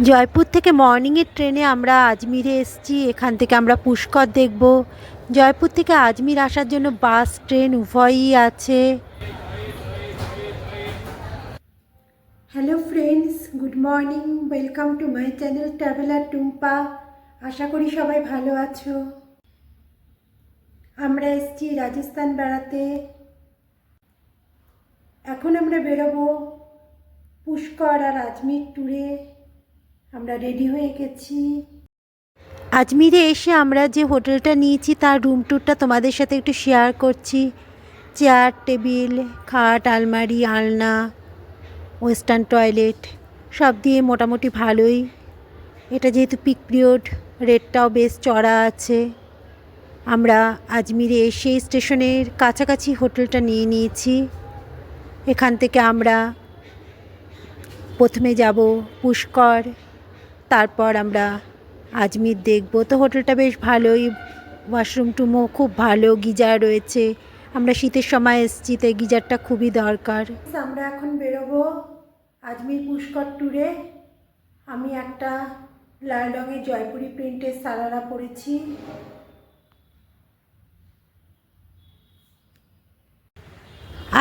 জয়পুর থেকে মর্নিংয়ের ট্রেনে আমরা আজমিরে এসেছি। এখান থেকে আমরা পুষ্কর দেখব। জয়পুর থেকে আজমির আসার জন্য বাস ট্রেন উভয়ই আছে। Hello friends, good morning, welcome to my channel traveller Tumpa. আশা করি সবাই ভালো আছো। আমরা এসেছি রাজস্থান বেড়াতে। এখন আমরা বেরোবো পুষ্কর আর আজমির ট্যুরে। আমরা রেডি হয়ে গেছি। আজমিরে এসে আমরা যে হোটেলটা নিয়েছি তার রুম ট্যুরটা তোমাদের সাথে একটু শেয়ার করছি। চেয়ার, টেবিল, খাট, আলমারি, আলনা, ওয়েস্টার্ন টয়লেট সব দিয়ে মোটামুটি ভালোই। এটা যেহেতু পিক পিরিয়ড, রেটটাও বেশ চড়া আছে। আমরা আজমিরে এসে স্টেশনের কাছাকাছি হোটেলটা নিয়ে নিয়েছি। এখান থেকে আমরা প্রথমে যাব পুষ্কর, তারপর আমরা আজমির দেখব। তো হোটেলটা বেশ ভালোই, ওয়াশরুম টুমও খুব ভালো, গিজার রয়েছে। আমরা শীতের সময় এসেছি, তাই গিজারটা খুবই দরকার। আমরা এখন বেরোবো আজমির পুষ্কর ট্যুরে। আমি একটা লাল রঙের জয়পুরি প্রিন্টের সারারা পরেছি।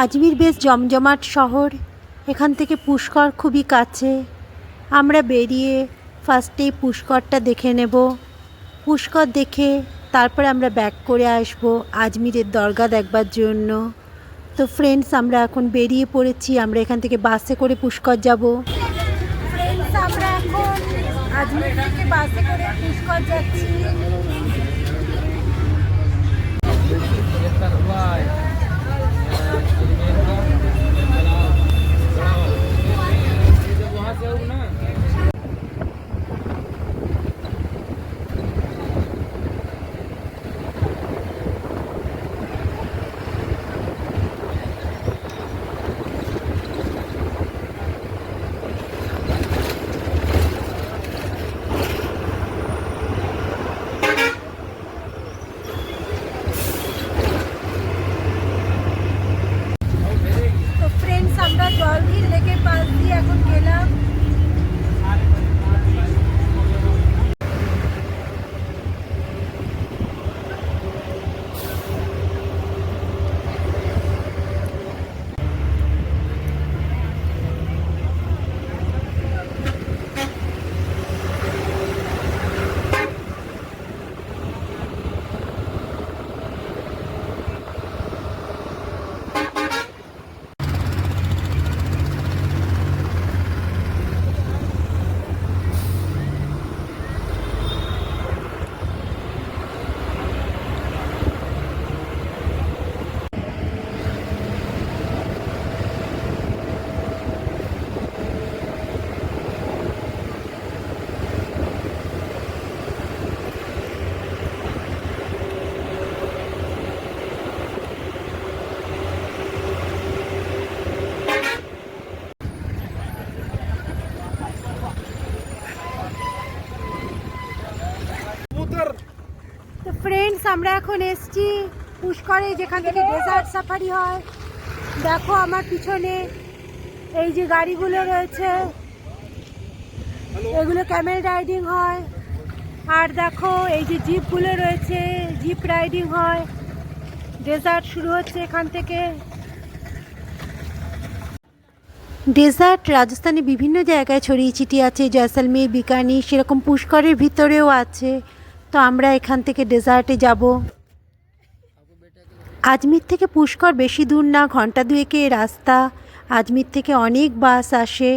আজমির বেশ জমজমাট শহর। এখান থেকে পুষ্কর খুবই কাছে। আমরা বেরিয়ে ফার্স্টেই পুষ্করটা দেখে নেব। পুষ্কর দেখে তারপরে আমরা ব্যাক করে আসব আজমিরের দরগা দেখবার জন্য। তো ফ্রেন্ডস, আমরা এখন বেরিয়ে পড়েছি। আমরা এখান থেকে বাসে করে পুষ্কর যাব। ফ্রেন্ডস, আমরা এখন আজমির থেকে বাসে করে পুষ্কর যাচ্ছি। আমরা জলধির লেকের পাশ দিয়ে এখন গেলাম। তো ফ্রেন্ডস, আমরা এখন এসেছি পুষ্করে, যেখান থেকে ডেজার্ট সাফারি হয়। দেখো আমার পিছনে এই যে গাড়িগুলো রয়েছে, এগুলো ক্যামেল রাইডিং হয়। আর দেখো এই যে জিপগুলো রয়েছে, জিপ রাইডিং হয়। ডেজার্ট শুরু হচ্ছে এখান থেকে। ডেজার্ট রাজস্থানে বিভিন্ন জায়গায় ছড়িয়ে ছিটিয়ে আছে, জয়সলমের, বিকানি, সেরকম পুষ্করের ভিতরেও আছে। তো আমরা এখান থেকে ডেজার্টে যাব। আজমির থেকে পুষ্কর বেশি দূর না, ঘন্টা দুয়েকের রাস্তা। আজমির থেকে অনেক বাস আসে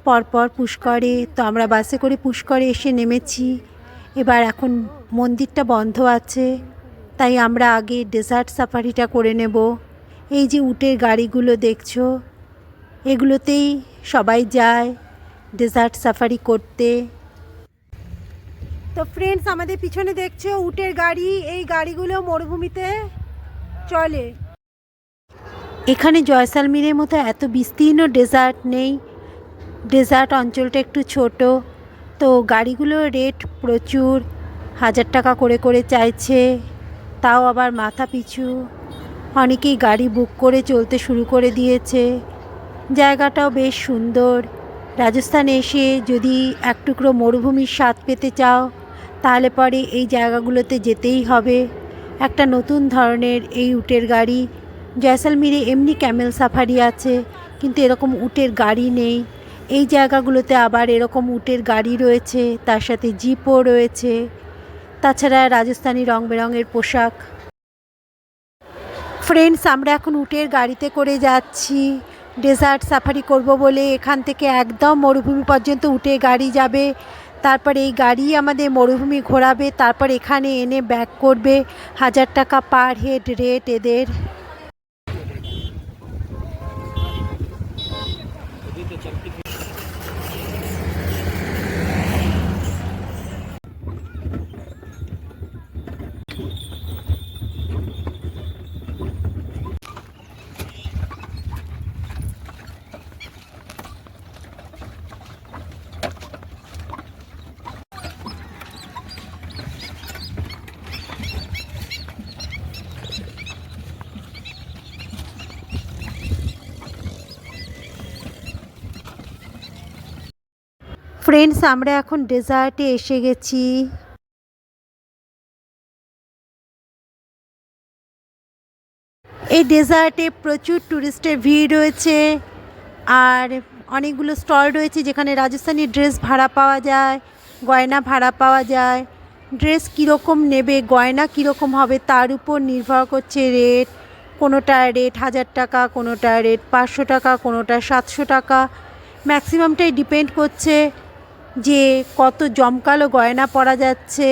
পরপর পুষ্করে। তো আমরা বাসে করে পুষ্করে এসে নেমেছি। এবার এখন মন্দিরটা বন্ধ আছে, তাই আমরা আগে ডেজার্ট সাফারিটা করে নেব। এই যে উটের গাড়িগুলো দেখছো, এগুলোতেই সবাই যায় ডেজার্ট সাফারি করতে। তো ফ্রেন্ডস, আমাদের পিছনে দেখছো উটের গাড়ি। এই গাড়িগুলো মরুভূমিতে চলে। এখানে জয়সলমীরের মতো এত বিস্তীর্ণ ডেজার্ট নেই। ডেজার্ট অঞ্চলটা একটু ছোট। তো গাড়িগুলোর রেট প্রচুর, 1000 টাকা করে করে চাইছে, তাও আবার মাথা পিছু। অনেকেই গাড়ি বুক করে চলতে শুরু করে দিয়েছে। জায়গাটাও বেশ সুন্দর। রাজস্থানে এসে যদি এক টুকরো মরুভূমির স্বাদ পেতে চাও তাহলে পরে এই জায়গাগুলোতে যেতেই হবে। একটা নতুন ধরনের এই উটের গাড়ি, জয়সলমীরে এমনি ক্যামেল সাফারি আছে কিন্তু এরকম উটের গাড়ি নেই। এই জায়গাগুলোতে আবার এরকম উটের গাড়ি রয়েছে, তার সাথে জিপও রয়েছে, তাছাড়া রাজস্থানি রং বেরঙের পোশাক। ফ্রেন্ডস, আমরা এখন উটের গাড়িতে করে যাচ্ছি ডেজার্ট সাফারি করব বলে। এখান থেকে একদম মরুভূমি পর্যন্ত উটের গাড়ি যাবে, তারপর এই গাড়ি আমাদের মরুভূমি ঘোরাবে, তারপর এখানে এনে ব্যাক করবে। 1000 টাকা পার হেড রেট এদের। ফ্রেন্ডস, আমরা এখন ডেজার্টে এসে গেছি। এই ডেজার্টে প্রচুর ট্যুরিস্টের ভিড় রয়েছে আর অনেকগুলো স্টল রয়েছে যেখানে রাজস্থানি ড্রেস ভাড়া পাওয়া যায়, গয়না ভাড়া পাওয়া যায়। ড্রেস কীরকম নেবে, গয়না কীরকম হবে তার উপর নির্ভর করছে রেট। কোনোটার রেট 1000 টাকা, কোনোটার রেট 500 টাকা, কোনোটা 700 টাকা। ম্যাক্সিমামটাই ডিপেন্ড করছে যে কত জমকালো গয়না পরা যাচ্ছে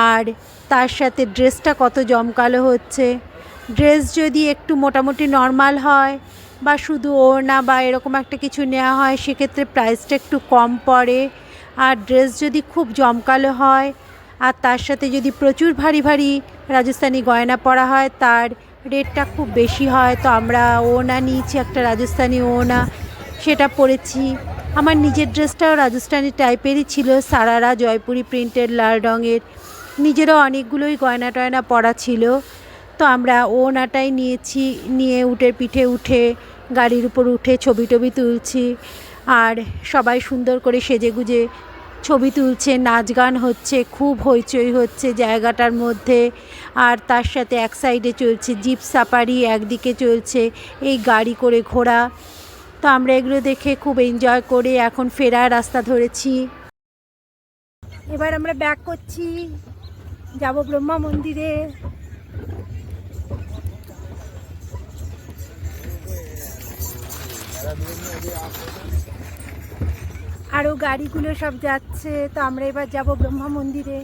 আর তার সাথে ড্রেসটা কত জমকালো হচ্ছে। ড্রেস যদি একটু মোটামুটি নর্মাল হয় বা শুধু ওড়না বা এরকম একটা কিছু নেওয়া হয় সেক্ষেত্রে প্রাইসটা একটু কম পড়ে। আর ড্রেস যদি খুব জমকালো হয় আর তার সাথে যদি প্রচুর ভারী ভারী রাজস্থানি গয়না পরা হয় তার রেটটা খুব বেশি হয়। তো আমরা ওড়না নিয়েছি, একটা রাজস্থানি ওড়না, সেটা পরেছি। আমার নিজের ড্রেসটাও রাজস্থানি টাইপেরই ছিল, সারারা জয়পুরি প্রিন্টের লাল রঙের। নিজেরও অনেকগুলোই গয়না টয়না পরা ছিল, তো আমরা ওড়নাটাই নিয়েছি। নিয়ে উটের পিঠে উঠে গাড়ির উপর উঠে ছবি টবি তুলছি আর সবাই সুন্দর করে সেজেগুজে ছবি তুলছে, নাচ গান হচ্ছে, খুব হইচই হচ্ছে জায়গাটার মধ্যে। আর তার সাথে এক সাইডে চলছে জিপ সাফারি, একদিকে চলছে এই গাড়ি করে ঘোরা। তো আমরা এগুলো দেখে খুব এনজয় করে এখন ফেরার রাস্তা ধরেছি। এবার আমরা ব্যাক করছি, যাব ব্রহ্মা মন্দিরে। আরও গাড়িগুলো সব যাচ্ছে, তো আমরা এবার যাব ব্রহ্মা মন্দিরে।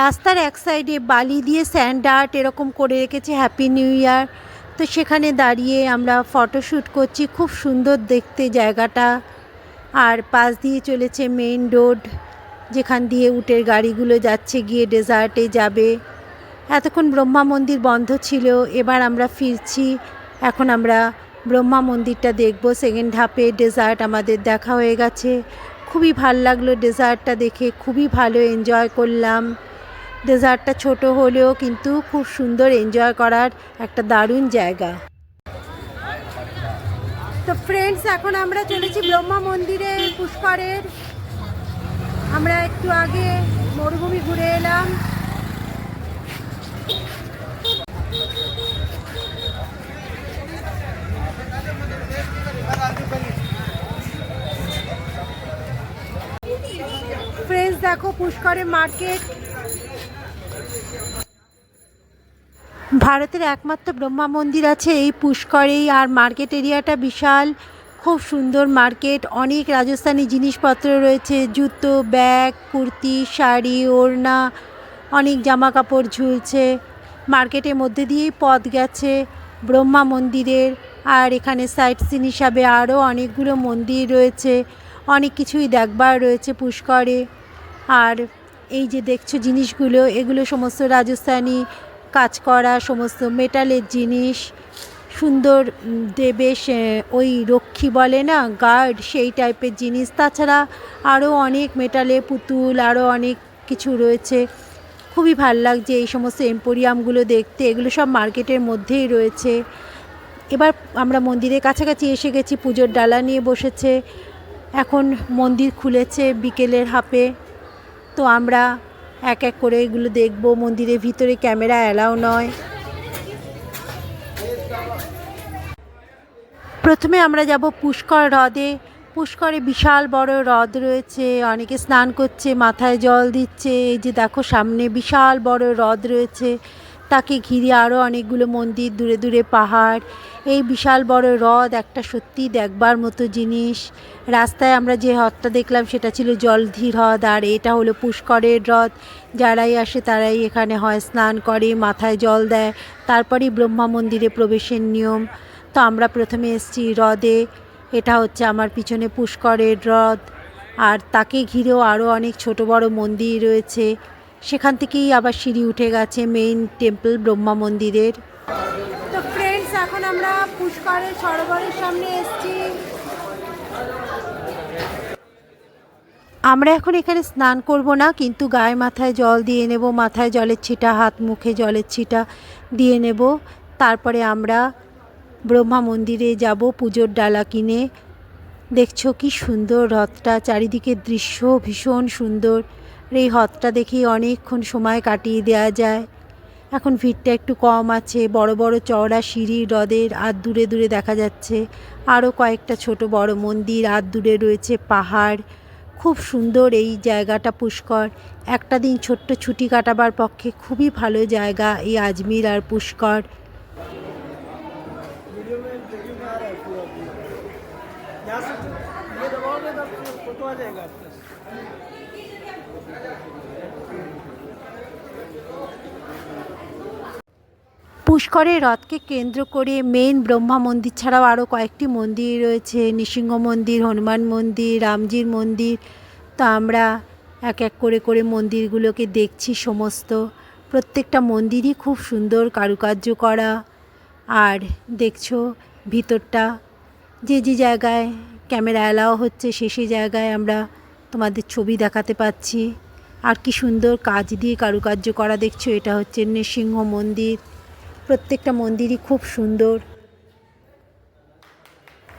রাস্তার এক সাইডে বালি দিয়ে স্যান্ড আর্ট এরকম করে রেখেছে হ্যাপি নিউ ইয়ার। তো সেখানে দাঁড়িয়ে আমরা ফটোশ্যুট করছি, খুব সুন্দর দেখতে জায়গাটা। আর পাশ দিয়ে চলেছে মেইন রোড যেখান দিয়ে উটের গাড়িগুলো যাচ্ছে গিয়ে ডেজার্টে যাবে। এতক্ষণ ব্রহ্মা মন্দির বন্ধ ছিল, এবার আমরা ফিরছি। এখন আমরা ব্রহ্মা মন্দিরটা দেখব। সেকেন্ড হাফে ডেজার্ট আমাদের দেখা হয়ে গেছে। খুবই ভাল লাগলো ডেজার্টটা দেখে, খুবই ভালো এনজয় করলাম। ডেজার্টটা ছোট হলেও কিন্তু খুব সুন্দর এনজয় করার একটা দারুণ জায়গা। তো ফ্রেন্ডস, এখন আমরা চলেছি ব্রহ্মা মন্দিরে পুষ্করের। আমরা একটু আগে মরুভূমি ঘুরে এলাম। ফ্রেন্ডস দেখো পুষ্করের মার্কেট। ভারতের একমাত্র ব্রহ্মা মন্দির আছে এই পুষ্করেই। আর মার্কেট এরিয়াটা বিশাল, খুব সুন্দর মার্কেট। অনেক রাজস্থানি জিনিসপত্র রয়েছে, জুতো, ব্যাগ, কুর্তি, শাড়ি, ওড়না, অনেক জামা কাপড় ঝুলছে। মার্কেটের মধ্যে দিয়েই পথ গেছে ব্রহ্মা মন্দিরের। আর এখানে সাইট সিন হিসাবে আরও অনেকগুলো মন্দির রয়েছে, অনেক কিছুই দেখবার রয়েছে পুষ্করে। আর এই যে দেখছো জিনিসগুলো, এগুলো সমস্ত রাজস্থানি কাজ করা সমস্ত মেটালের জিনিস, সুন্দর বেশ ওই রক্ষী বলে না, গার্ড, সেই টাইপের জিনিস। তাছাড়া আরও অনেক মেটালে পুতুল, আরও অনেক কিছু রয়েছে। খুবই ভাল লাগছে এই সমস্ত এম্পোরিয়ামগুলো দেখতে। এগুলো সব মার্কেটের মধ্যেই রয়েছে। এবার আমরা মন্দিরের কাছাকাছি এসে গেছি, পুজোর ডালা নিয়ে বসেছে। এখন মন্দির খুলেছে বিকেলের হাফে, তো আমরা এক এক করে এগুলো দেখব। মন্দিরের ভিতরে ক্যামেরা অ্যালাউ নয়। প্রথমে আমরা যাব পুষ্কর হ্রদে। পুষ্করে বিশাল বড় হ্রদ রয়েছে, অনেকে স্নান করছে, মাথায় জল দিচ্ছে। এই যে দেখো সামনে বিশাল বড় হ্রদ রয়েছে, তাকে ঘিরে আরও অনেকগুলো মন্দির, দূরে দূরে পাহাড়। এই বিশাল বড় হ্রদ একটা সত্যি দেখবার মতো জিনিস। রাস্তায় আমরা যে হ্রদটা দেখলাম সেটা ছিল জলধি হ্রদ, আর এটা হলো পুষ্করের হ্রদ। যারাই আসে তারাই এখানে হয় স্নান করে, মাথায় জল দেয়, তারপরেই ব্রহ্মা মন্দিরে প্রবেশের নিয়ম। তো আমরা প্রথমে এসেছি হ্রদে। এটা হচ্ছে আমার পিছনে পুষ্করের হ্রদ, আর তাকে ঘিরেও আরও অনেক ছোট বড় মন্দির রয়েছে। সেখান থেকেই আবার সিঁড়ি উঠে গেছে মেইন টেম্পল ব্রহ্মা মন্দিরের। তো ফ্রেন্ডস, এখন আমরা পুষ্করের সরোবরের সামনে এসেছি। আমরা এখন এখানে স্নান করব না, কিন্তু গায়ে মাথায় জল দিয়ে নেব, মাথায় জলের ছিটা, হাত মুখে জলের ছিটা দিয়ে নেব। তারপরে আমরা ব্রহ্মা মন্দিরে যাব পুজোর ডালা কিনে। দেখছো কি সুন্দর হ্রদটা, চারিদিকে দৃশ্য ভীষণ সুন্দর। এই হ্রদটা দেখেই অনেকক্ষণ সময় কাটিয়ে দেওয়া যায়। এখন ভিড়টা একটু কম আছে, বড় বড় চওড়া সিঁড়ি হ্রদের, আর দূরে দূরে দেখা যাচ্ছে আরও কয়েকটা ছোট বড় মন্দির, আর দূরে রয়েছে পাহাড়। খুব সুন্দর এই জায়গাটা পুষ্কর। একটা দিন ছোট্ট ছুটি কাটাবার পক্ষে খুবই ভালো জায়গা এই আজমির আর পুষ্কর। পুষ্করের হ্রদকে কেন্দ্র করে মেইন ব্রহ্মা মন্দির ছাড়াও আরও কয়েকটি মন্দির রয়েছে, নৃসিংহ মন্দির, হনুমান মন্দির, রামজির মন্দির। তো আমরা এক এক করে করে মন্দিরগুলোকে দেখছি সমস্ত। প্রত্যেকটা মন্দিরই খুব সুন্দর কারুকার্য করা। আর দেখছো ভিতরটা, যে যে জায়গায় ক্যামেরা অ্যালাও হচ্ছে সে জায়গায় আমরা তোমাদের ছবি দেখাতে পাচ্ছি। আর কি সুন্দর কাজ দিয়ে কারুকার্য করা দেখছো। এটা হচ্ছে নৃসিংহ মন্দির। প্রত্যেকটা মন্দিরই খুব সুন্দর।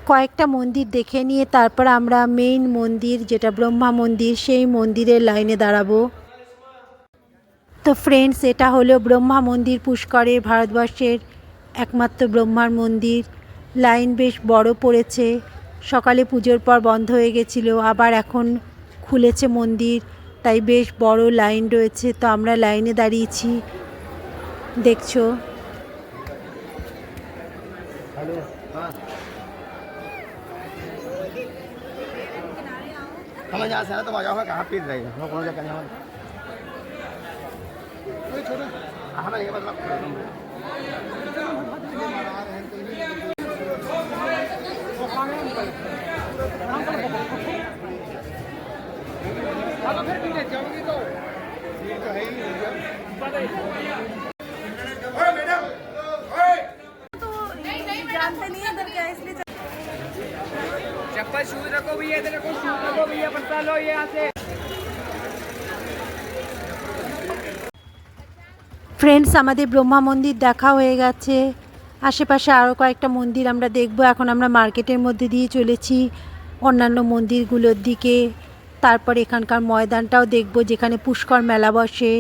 কয়েকটা মন্দির দেখে নিয়ে তারপর আমরা মেইন মন্দির, যেটা ব্রহ্মা মন্দির, সেই মন্দিরের লাইনে দাঁড়াবো। তো ফ্রেন্ডস, এটা হলো ব্রহ্মা মন্দির পুষ্করের, ভারতবর্ষের একমাত্র ব্রহ্মার মন্দির। লাইন বেশ বড় পড়েছে। সকালে পুজোর পর বন্ধ হয়ে গেছিলো, আবার এখন খুলেছে মন্দির, তাই বেশ বড় লাইন রয়েছে। তো আমরা লাইনে দাঁড়িয়েছি, দেখছো। हमें यहाँ से है तो मजा होगा, कहाँ पीट रही है हम कौन सा करने हमें नहीं मतलब जानते नहीं इधर क्या, इसलिए चप्पल शूज रखो भैया, इधर रखो शूज रखो भैया, बता लो यहाँ से। ফ্রেন্ডস, আমাদের ব্রহ্মা মন্দির দেখা হয়ে গেছে। আশেপাশে আরও কয়েকটা মন্দির আমরা দেখব। এখন আমরা মার্কেটের মধ্যে দিয়ে চলেছি অন্যান্য মন্দিরগুলোর দিকে। তারপর এখানকার ময়দানটাও দেখব, যেখানে পুষ্কর মেলা বসে।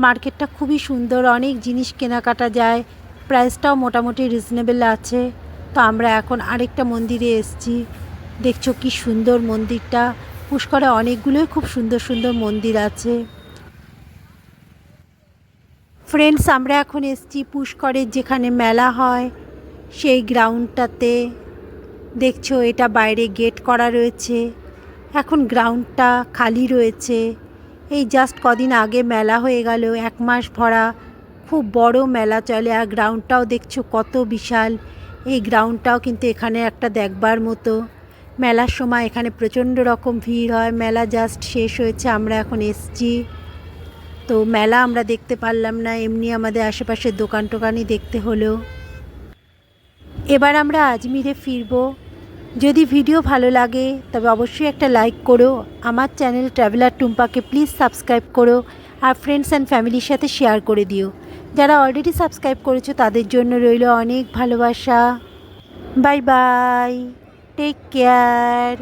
মার্কেটটা খুবই সুন্দর, অনেক জিনিস কেনাকাটা যায়, প্রাইসটাও মোটামুটি রিজনেবল আছে। তো আমরা এখন আরেকটা মন্দিরে এসেছি। দেখছো কি সুন্দর মন্দিরটা। পুষ্করে অনেকগুলোই খুব সুন্দর সুন্দর মন্দির আছে। ফ্রেন্ডস, আমরা এখন এসেছি পুষ্করের যেখানে মেলা হয় সেই গ্রাউন্ডটাতে। দেখছো এটা বাইরে গেট করা রয়েছে, এখন গ্রাউন্ডটা খালি রয়েছে। এই জাস্ট কদিন আগে মেলা হয়ে গেল, 1 মাস ভরা খুব বড় মেলা চলে। আর গ্রাউন্ডটাও দেখছো কত বিশাল। এই গ্রাউন্ডটাও কিন্তু এখানে একটা দেখবার মতো। মেলার সময় এখানে প্রচণ্ড রকম ভিড় হয়। মেলা জাস্ট শেষ হয়েছে, আমরা এখন এসছি। তো মেলা আমরা দেখতে পারলাম না, এমনি আমাদের আশেপাশের দোকান টোকানই দেখতে হলো। এবার আমরা আজমিরে ফিরবো। যদি ভিডিও ভালো লাগে তবে অবশ্যই একটা লাইক করো। আমার চ্যানেল ট্রাভেলার টুম্পাকে প্লিজ সাবস্ক্রাইব করো, আর ফ্রেন্ডস অ্যান্ড ফ্যামিলির সাথে শেয়ার করে দিও। যারা অলরেডি সাবস্ক্রাইব করেছো তাদের জন্য রইল অনেক ভালোবাসা। Bye bye, take care.